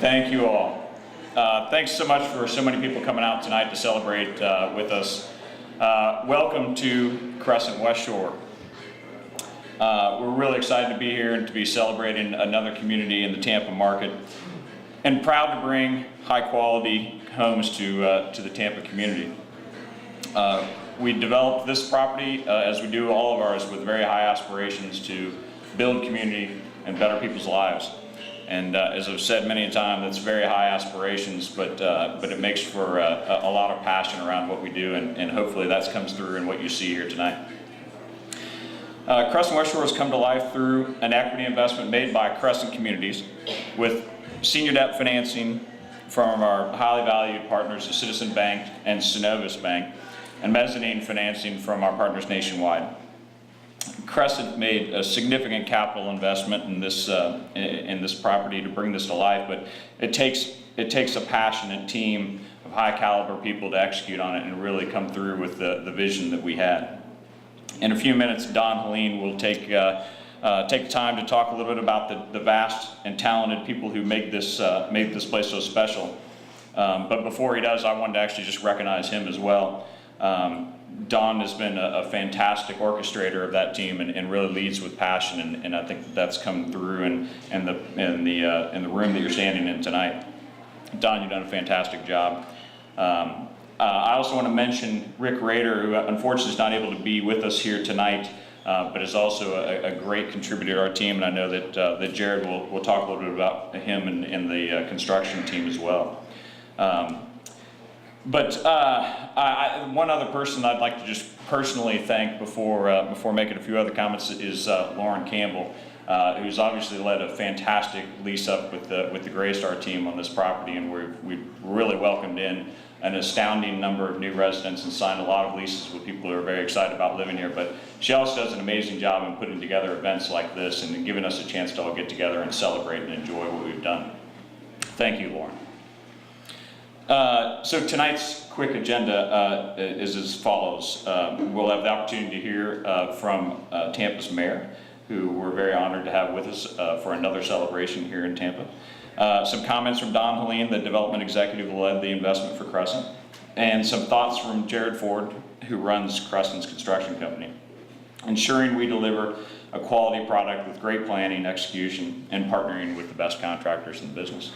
Thank you all. Thanks so much for so many people coming out tonight to celebrate with us. Welcome to Crescent Westshore. We're really excited to be here and to be celebrating another community in the Tampa market, and proud to bring high quality homes to the Tampa community. We developed this property, as we do all of ours, with very high aspirations to build community and better people's lives. And as I've said many a time, that's very high aspirations, but it makes for a lot of passion around what we do, and hopefully that comes through in what you see here tonight. Crescent Westshore has come to life through an equity investment made by Crescent Communities with senior debt financing from our highly valued partners, the Citizen Bank and Synovus Bank, and mezzanine financing from our partners nationwide. Crescent made a significant capital investment in this property to bring this to life, but it takes a passionate team of high caliber people to execute on it and really come through with the vision that we had. In a few minutes, Don Helene will take time to talk a little bit about the vast and talented people who made this place so special. But before he does, I wanted to actually just recognize him as well. Don has been a fantastic orchestrator of that team and really leads with passion, and I think that's come through in the room that you're standing in tonight. Don, you've done a fantastic job. I also want to mention Rick Rader, who unfortunately is not able to be with us here tonight, but is also a great contributor to our team, and I know that Jared will talk a little bit about him and the construction team as well. But one other person I'd like to just personally thank before making a few other comments is Lauren Campbell, who's obviously led a fantastic lease up with the Graystar team on this property, and we've really welcomed in an astounding number of new residents and signed a lot of leases with people who are very excited about living here. But she also does an amazing job in putting together events like this and giving us a chance to all get together and celebrate and enjoy what we've done. Thank you, Lauren. So tonight's quick agenda is as follows. We'll have the opportunity to hear from Tampa's mayor, who we're very honored to have with us for another celebration here in Tampa. Some comments from Don Helene, the development executive who led the investment for Crescent, and some thoughts from Jared Ford, who runs Crescent's construction company, ensuring we deliver a quality product with great planning, execution, and partnering with the best contractors in the business.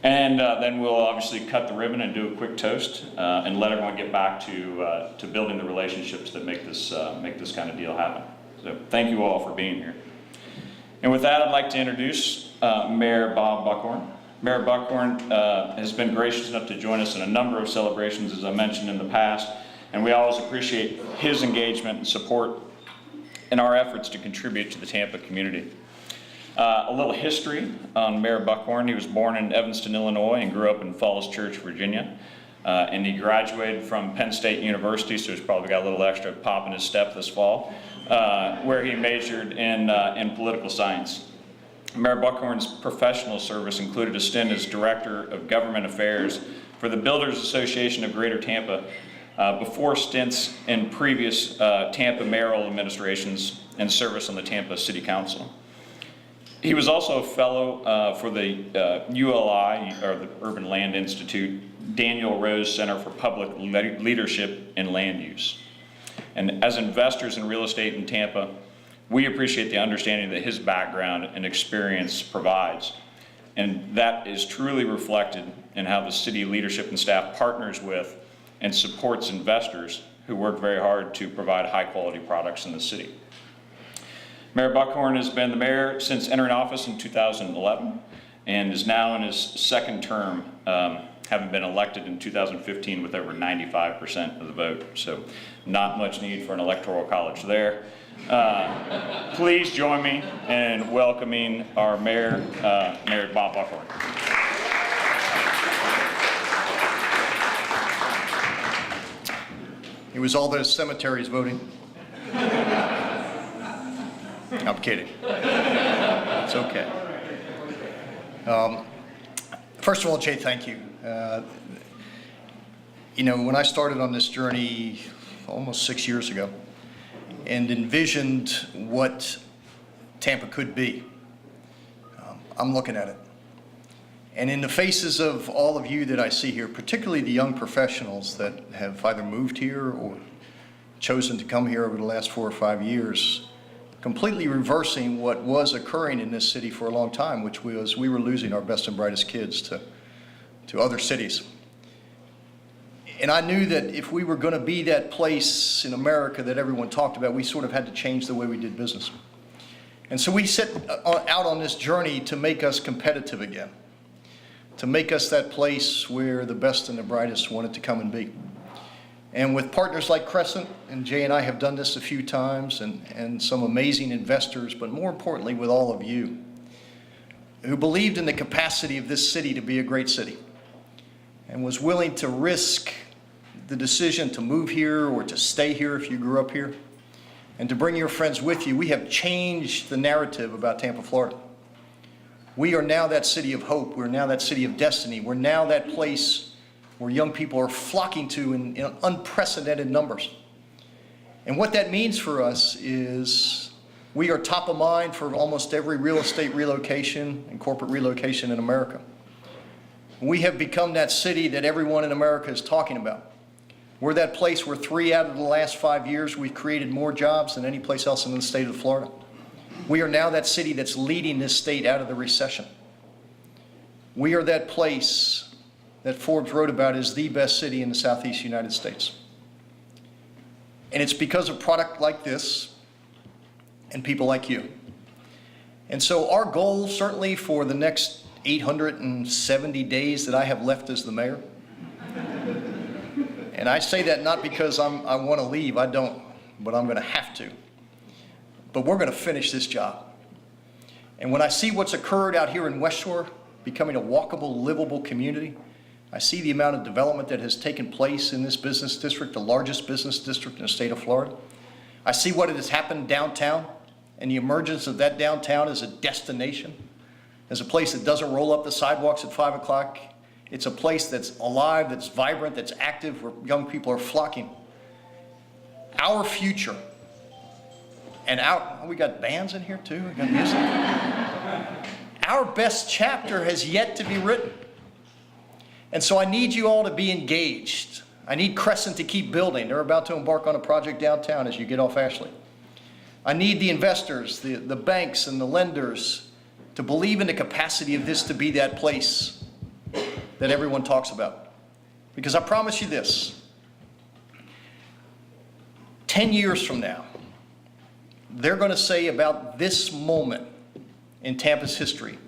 And then we'll obviously cut the ribbon and do a quick toast and let everyone get back to building the relationships that make this kind of deal happen. So thank you all for being here. And with that, I'd like to introduce Mayor Bob Buckhorn. Mayor Buckhorn has been gracious enough to join us in a number of celebrations, as I mentioned in the past, and we always appreciate his engagement and support in our efforts to contribute to the Tampa community. A little history on Mayor Buckhorn. He was born in Evanston, Illinois, and grew up in Falls Church, Virginia. And he graduated from Penn State University, so he's probably got a little extra pop in his step this fall, where he majored in political science. Mayor Buckhorn's professional service included a stint as Director of Government Affairs for the Builders Association of Greater Tampa, before stints in previous Tampa mayoral administrations and service on the Tampa City Council. He was also a fellow for the ULI, or the Urban Land Institute, Daniel Rose Center for Public Leadership and Land Use. And as investors in real estate in Tampa, we appreciate the understanding that his background and experience provides. And that is truly reflected in how the city leadership and staff partners with and supports investors who work very hard to provide high quality products in the city. Mayor Buckhorn has been the mayor since entering office in 2011 and is now in his second term, having been elected in 2015 with over 95% of the vote. So not much need for an electoral college there. Please join me in welcoming our mayor, Mayor Bob Buckhorn. It was all those cemeteries voting. I'm kidding. It's okay. First of all, Jay, thank you. You know, when I started on this journey almost 6 years ago and envisioned what Tampa could be, I'm looking at it. And in the faces of all of you that I see here, particularly the young professionals that have either moved here or chosen to come here over the last 4 or 5 years, completely reversing what was occurring in this city for a long time, which was we were losing our best and brightest kids to other cities. And I knew that if we were going to be that place in America that everyone talked about, we sort of had to change the way we did business. And so we set out on this journey to make us competitive again, to make us that place where the best and the brightest wanted to come and be. And with partners like Crescent, and Jay and I have done this a few times, and some amazing investors, but more importantly with all of you, who believed in the capacity of this city to be a great city, and was willing to risk the decision to move here or to stay here if you grew up here, and to bring your friends with you, we have changed the narrative about Tampa, Florida. We are now that city of hope. We're now that city of destiny. We're now that place where young people are flocking to in unprecedented numbers. And what that means for us is we are top of mind for almost every real estate relocation and corporate relocation in America. We have become that city that everyone in America is talking about. We're that place where 3 out of the last 5 years we've created more jobs than any place else in the state of Florida. We are now that city that's leading this state out of the recession. We are that place that Forbes wrote about as the best city in the Southeast United States. And it's because of product like this and people like you. And so our goal, certainly for the next 870 days that I have left as the mayor, and I say that not because I want to leave, I don't, but I'm going to have to. But we're going to finish this job. And when I see what's occurred out here in Westshore, becoming a walkable, livable community, I see the amount of development that has taken place in this business district, the largest business district in the state of Florida. I see what has happened downtown and the emergence of that downtown as a destination, as a place that doesn't roll up the sidewalks at 5 o'clock. It's a place that's alive, that's vibrant, that's active, where young people are flocking. Our future, and we got bands in here too, we got music. Our best chapter has yet to be written. And so I need you all to be engaged. I need Crescent to keep building. They're about to embark on a project downtown as you get off Ashley. I need the investors, the banks and the lenders to believe in the capacity of this to be that place that everyone talks about. Because I promise you this, 10 years from now, they're going to say about this moment in Tampa's history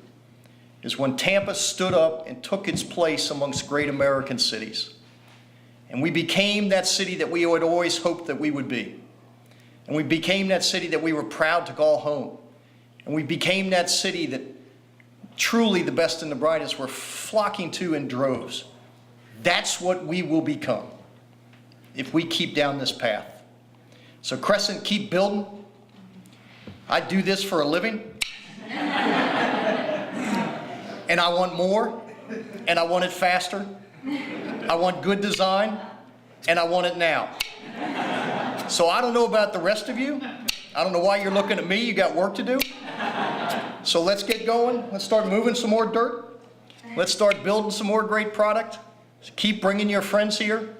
is when Tampa stood up and took its place amongst great American cities. And we became that city that we had always hoped that we would be. And we became that city that we were proud to call home. And we became that city that truly the best and the brightest were flocking to in droves. That's what we will become if we keep down this path. So Crescent, keep building. I do this for a living. And I want more, and I want it faster. I want good design, and I want it now. So I don't know about the rest of you. I don't know why you're looking at me. You got work to do. So let's get going. Let's start moving some more dirt. Let's start building some more great product. Keep bringing your friends here.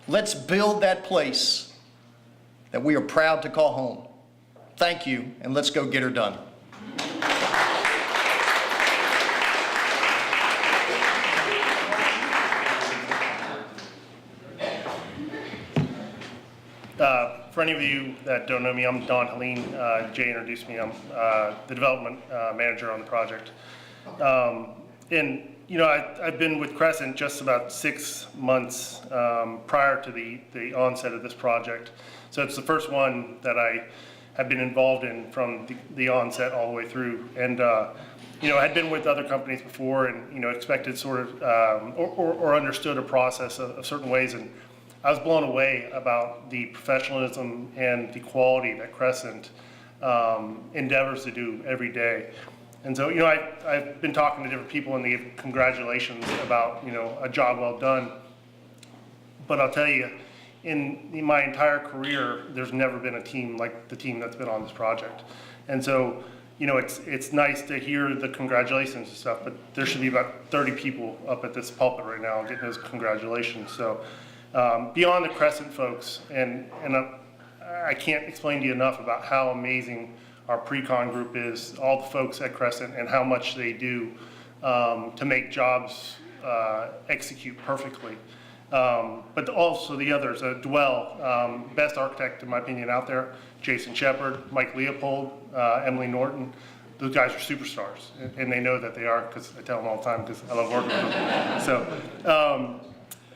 Let's build that place that we are proud to call home. Thank you, and let's go get her done. For any of you that don't know me, I'm Don Helene. Jay introduced me. I'm the development manager on the project. And you know, I've been with Crescent just about 6 months prior to the onset of this project. So it's the first one that I have been involved in from the onset all the way through. And you know, I had been with other companies before, and you know, expected sort of or understood a process of certain ways. And I was blown away about the professionalism and the quality that Crescent endeavors to do every day. And so, you know, I've been talking to different people and they give congratulations about, you know, a job well done. But I'll tell you, in my entire career, there's never been a team like the team that's been on this project. And so, it's nice to hear the congratulations and stuff, but there should be about 30 people up at this pulpit right now getting those congratulations. So beyond the Crescent folks, and I can't explain to you enough about how amazing our pre-con group is, all the folks at Crescent, and how much they do to make jobs execute perfectly. But also the others, Dwell, best architect in my opinion out there, Jason Shepard, Mike Leopold, Emily Norton. Those guys are superstars, and they know that they are, because I tell them all the time because I love working with them. So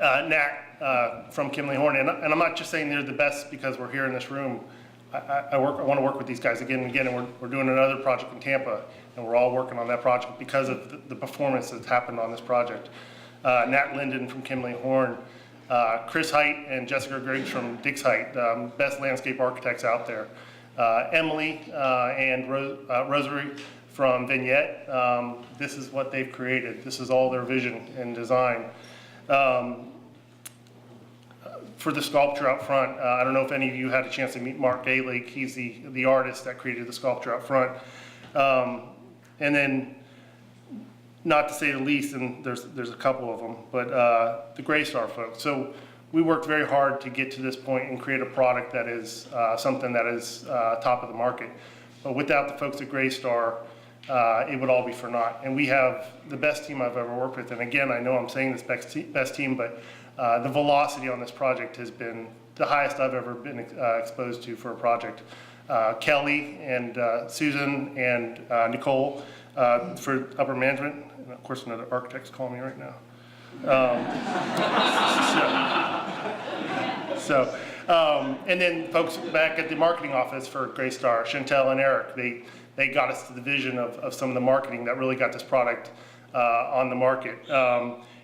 Nat from Kimley Horn, and I'm not just saying they're the best because we're here in this room. I want to work with these guys again and again, and we're doing another project in Tampa, and we're all working on that project because of the performance that's happened on this project. Nat Linden from Kimley Horn, Chris Height and Jessica Griggs from Dix Height, best landscape architects out there. Emily and Rosary from Vignette, this is what they've created. This is all their vision and design. For the sculpture out front, I don't know if any of you had a chance to meet Mark Daly. He's the artist that created the sculpture out front. And then, not to say the least, and there's a couple of them, but the Gray Star folks. So we worked very hard to get to this point and create a product that is something that is top of the market. But without the folks at Gray Star, it would all be for naught. And we have the best team I've ever worked with. And again, I know I'm saying this best team, but the velocity on this project has been the highest I've ever been exposed to for a project. Kelly and Susan and Nicole for upper management. And of course, another architect's calling me right now. And then folks back at the marketing office for Gray Star, Chantel and Eric, they got us to the vision of some of the marketing that really got this product on the market.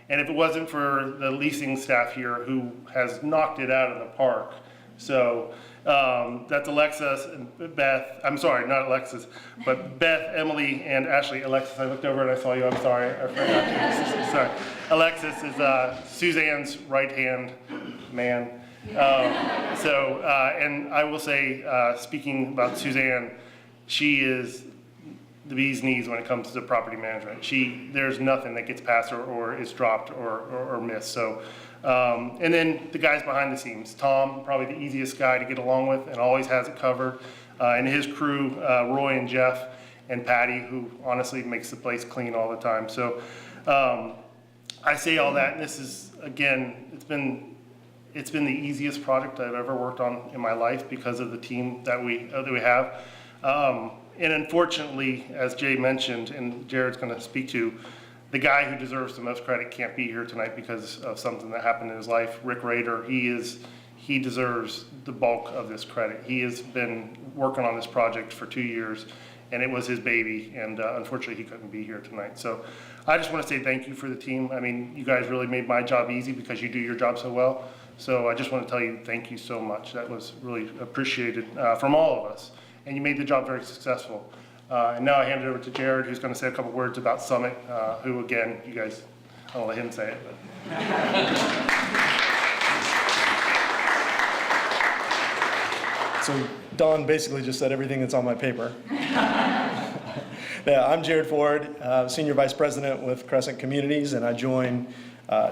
And if it wasn't for the leasing staff here who has knocked it out of the park. So that's Alexis and Beth, I'm sorry, not Alexis, but Beth, Emily, and Ashley. Alexis, I looked over and I saw you, I'm sorry, I forgot. Sorry. Alexis is Suzanne's right-hand man. And I will say, speaking about Suzanne, she is the bee's knees when it comes to property management. There's nothing that gets past her or is dropped or missed. So, and then the guys behind the scenes, Tom, probably the easiest guy to get along with and always has it covered. And his crew, Roy and Jeff and Patty, who honestly makes the place clean all the time. So I say all that, and this is, again, it's been the easiest project I've ever worked on in my life because of the team that we have. And unfortunately, as Jay mentioned, and Jared's going to speak to, the guy who deserves the most credit can't be here tonight because of something that happened in his life. Rick Rader, he deserves the bulk of this credit. He has been working on this project for 2 years, and it was his baby, and unfortunately he couldn't be here tonight. So I just want to say thank you for the team. I mean, you guys really made my job easy because you do your job so well. So I just want to tell you thank you so much. That was really appreciated from all of us. And you made the job very successful. And now I hand it over to Jared, who's going to say a couple words about Summit, who again, you guys, I'll let him say it. So Don basically just said everything that's on my paper. Yeah, I'm Jared Ford, Senior Vice President with Crescent Communities, and I join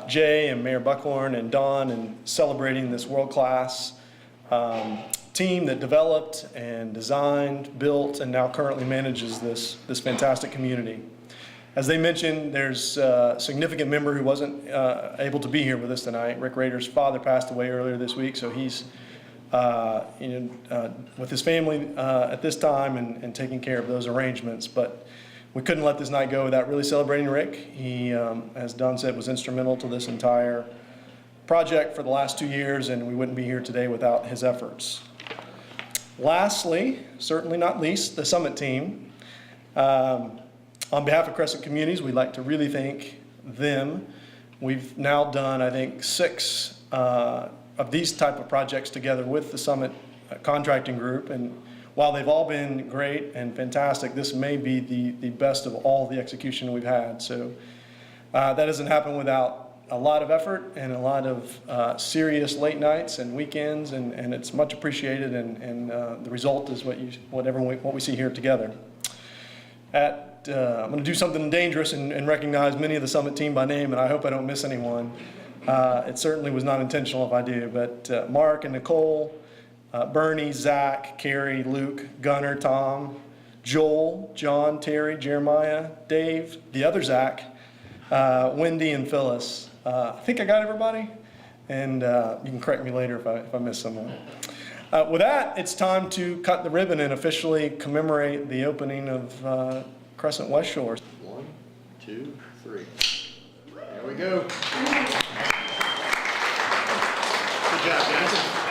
Jay and Mayor Buckhorn and Don in celebrating this world-class team that developed and designed, built, and now currently manages this fantastic community. As they mentioned, there's a significant member who wasn't able to be here with us tonight. Rick Rader's father passed away earlier this week, so he's with his family at this time and taking care of those arrangements. But we couldn't let this night go without really celebrating Rick. He, as Don said, was instrumental to this entire project for the last 2 years, and we wouldn't be here today without his efforts. Lastly, certainly not least, the Summit team. On behalf of Crescent Communities, we'd like to really thank them. We've now done, I think, 6 of these type of projects together with the Summit contracting group, and while they've all been great and fantastic, this may be the best of all the execution we've had. So that doesn't happen without a lot of effort and a lot of serious late nights and weekends, and it's much appreciated, and the result is what we see here together. I'm going to do something dangerous and recognize many of the Summit team by name, and I hope I don't miss anyone. It certainly was not intentional if I do, but Mark and Nicole, Bernie, Zach, Carrie, Luke, Gunnar, Tom, Joel, John, Terry, Jeremiah, Dave, the other Zach, Wendy, and Phyllis. I think I got everybody, and you can correct me later if I miss someone. With that, it's time to cut the ribbon and officially commemorate the opening of Crescent Westshore. 1, 2, 3. There we go. Good job, guys.